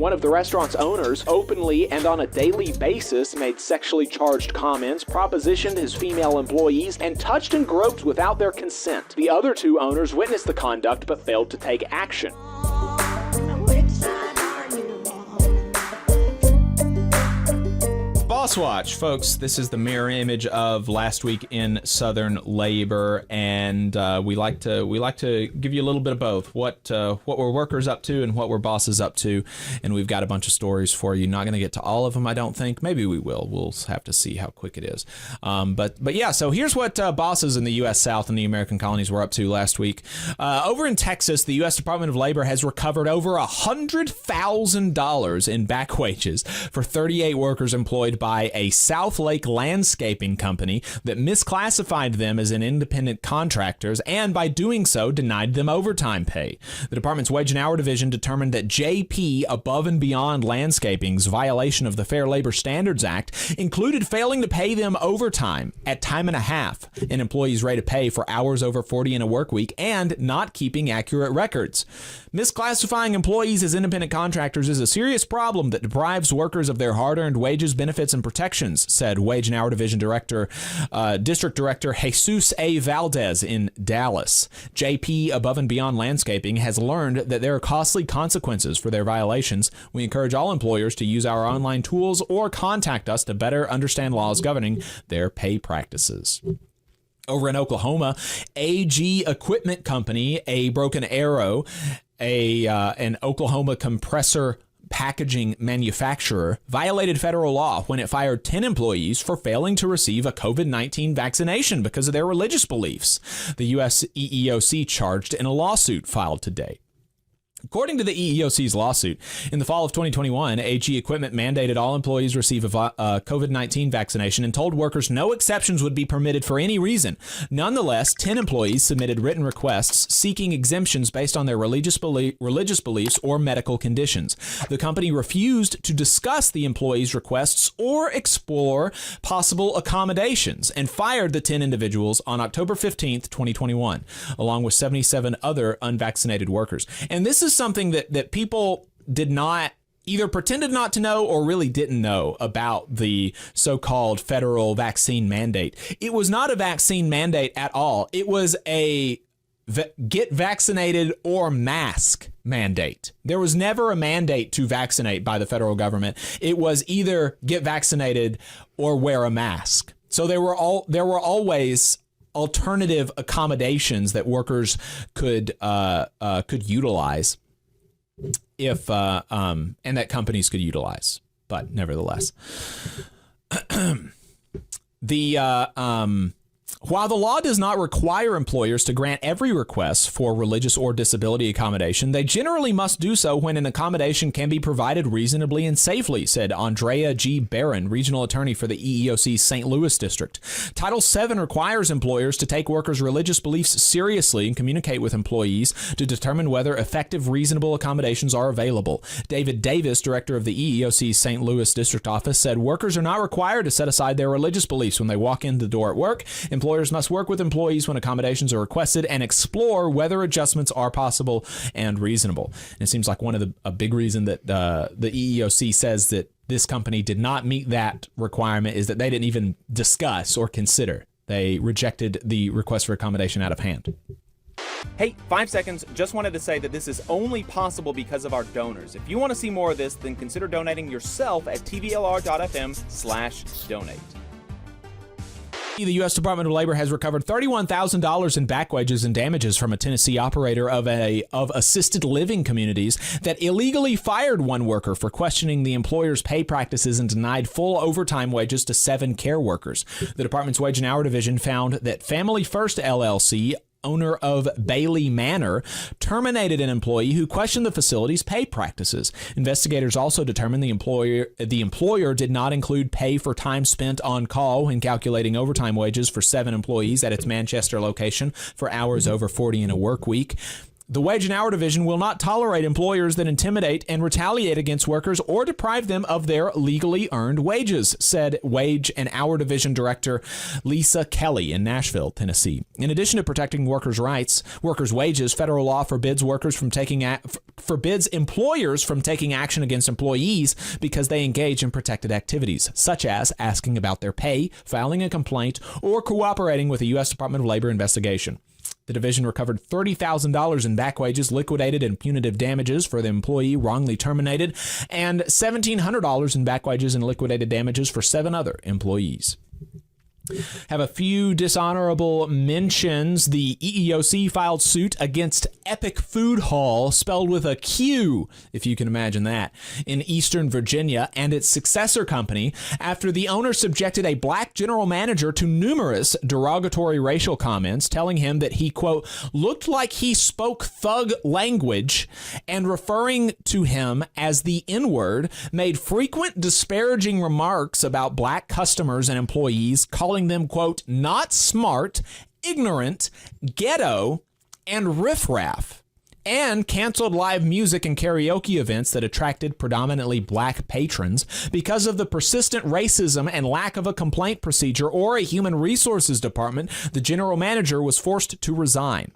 One of the restaurant's owners openly and on a daily basis made sexually charged comments, propositioned his female employees, and touched and groped without their consent. The other two owners witnessed the conduct but failed to take action. Boss Watch, folks. This is the mirror image of last week in Southern labor, and we like to give you a little bit of both. What were workers up to and what were bosses up to, and we've got a bunch of stories for you. Not going to get to all of them, I don't think. Maybe we will. We'll have to see how quick it is. But yeah. So here's what bosses in the U.S. South and the American colonies were up to last week. Over in Texas, the U.S. Department of Labor has recovered over $100,000 in back wages for 38 workers employed by a South Lake landscaping company that misclassified them as an independent contractors and by doing so denied them overtime pay. The department's Wage and Hour Division determined that JP Above and Beyond Landscaping's violation of the Fair Labor Standards Act included failing to pay them overtime at time and a half, an employee's rate of pay for hours over 40 in a work week, and not keeping accurate records. Misclassifying employees as independent contractors is a serious problem that deprives workers of their hard-earned wages, benefits, and protections, said Wage and Hour Division Director, District Director Jesus A. Valdez in Dallas. JP Above and Beyond Landscaping has learned that there are costly consequences for their violations. We encourage all employers to use our online tools or contact us to better understand laws governing their pay practices. Over in Oklahoma, AG Equipment Company, a Broken Arrow, an Oklahoma compressor packaging manufacturer, violated federal law when it fired 10 employees for failing to receive a COVID-19 vaccination because of their religious beliefs. The U.S. EEOC charged in a lawsuit filed today. According to the EEOC's lawsuit, in the fall of 2021, AG Equipment mandated all employees receive a COVID-19 vaccination and told workers no exceptions would be permitted for any reason. Nonetheless, 10 employees submitted written requests seeking exemptions based on their religious beliefs or medical conditions. The company refused to discuss the employees' requests or explore possible accommodations and fired the 10 individuals on October 15th, 2021, along with 77 other unvaccinated workers. And this is something that people did not either pretended not to know or really didn't know about the so-called federal vaccine mandate. It was not a vaccine mandate at all. It was a get vaccinated or mask mandate. There was never a mandate to vaccinate by the federal government. It was either get vaccinated or wear a mask. So there were always alternative accommodations that workers could utilize if and that companies could utilize. But nevertheless, while the law does not require employers to grant every request for religious or disability accommodation, they generally must do so when an accommodation can be provided reasonably and safely, said Andrea G. Barron, regional attorney for the EEOC's St. Louis district. Title VII requires employers to take workers' religious beliefs seriously and communicate with employees to determine whether effective, reasonable accommodations are available. David Davis, director of the EEOC's St. Louis district office, said workers are not required to set aside their religious beliefs when they walk in the door at work. Employers must work with employees when accommodations are requested and explore whether adjustments are possible and reasonable. And it seems like a big reason that the EEOC says that this company did not meet that requirement is that they didn't even discuss or consider. They rejected the request for accommodation out of hand. Hey, 5 seconds. Just wanted to say that this is only possible because of our donors. If you want to see more of this, then consider donating yourself at tvlr.fm/donate. The U.S. Department of Labor has recovered $31,000 in back wages and damages from a Tennessee operator of assisted living communities that illegally fired one worker for questioning the employer's pay practices and denied full overtime wages to 7 care workers. The department's Wage and Hour Division found that Family First LLC, owner of Bailey Manor, terminated an employee who questioned the facility's pay practices. Investigators also determined the employer did not include pay for time spent on call when calculating overtime wages for 7 employees at its Manchester location for hours over 40 in a work week. The Wage and Hour Division will not tolerate employers that intimidate and retaliate against workers or deprive them of their legally earned wages, said Wage and Hour Division Director Lisa Kelly in Nashville, Tennessee. In addition to protecting workers' rights, workers' wages, federal law forbids employers from taking action against employees because they engage in protected activities, such as asking about their pay, filing a complaint, or cooperating with a U.S. Department of Labor investigation. The division recovered $30,000 in back wages, liquidated and punitive damages for the employee wrongly terminated, and $1,700 in back wages and liquidated damages for 7 other employees. Have a few dishonorable mentions. The EEOC filed suit against Epic Food Hall, spelled with a Q, if you can imagine that, in Eastern Virginia, and its successor company after the owner subjected a black general manager to numerous derogatory racial comments, telling him that he, quote, looked like he spoke thug language, and referring to him as the N-word, made frequent disparaging remarks about black customers and employees, calling them, quote, not smart, ignorant, ghetto, and riffraff, and canceled live music and karaoke events that attracted predominantly black patrons because of the persistent racism and lack of a complaint procedure or a human resources department. The general manager was forced to resign.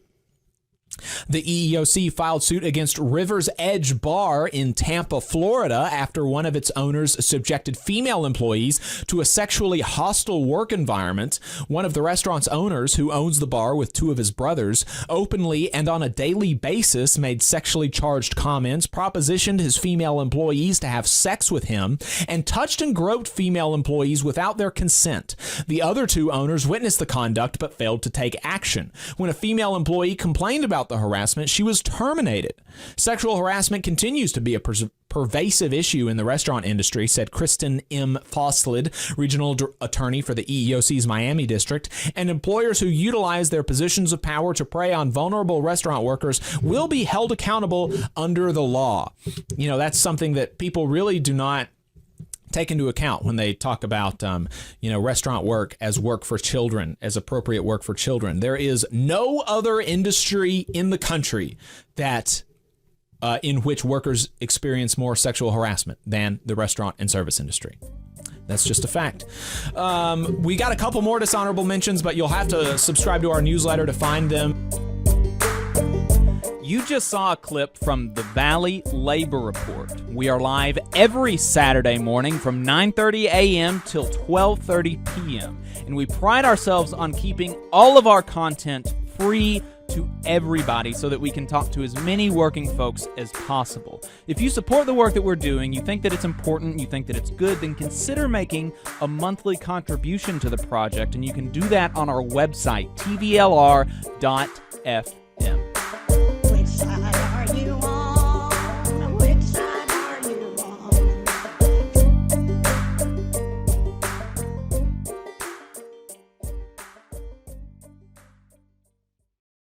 The EEOC filed suit against River's Edge Bar in Tampa, Florida, after one of its owners subjected female employees to a sexually hostile work environment. One of the restaurant's owners, who owns the bar with 2 of his brothers, openly and on a daily basis made sexually charged comments, propositioned his female employees to have sex with him, and touched and groped female employees without their consent. The other 2 owners witnessed the conduct but failed to take action. When a female employee complained about the harassment, she was terminated. Sexual harassment continues to be a pervasive issue in the restaurant industry, said Kristen M. Fosslid, regional attorney for the EEOC's Miami district, and employers who utilize their positions of power to prey on vulnerable restaurant workers will be held accountable under the law. You know, that's something that people really do not take into account when they talk about, restaurant work as work for children, as appropriate work for children. There is no other industry in the country that in which workers experience more sexual harassment than the restaurant and service industry. That's just a fact. We got a couple more dishonorable mentions, but you'll have to subscribe to our newsletter to find them. You just saw a clip from the Valley Labor Report. We are live every Saturday morning from 9:30 a.m. till 12:30 p.m. And we pride ourselves on keeping all of our content free to everybody so that we can talk to as many working folks as possible. If you support the work that we're doing, you think that it's important, you think that it's good, then consider making a monthly contribution to the project, and you can do that on our website, tvlr.fm.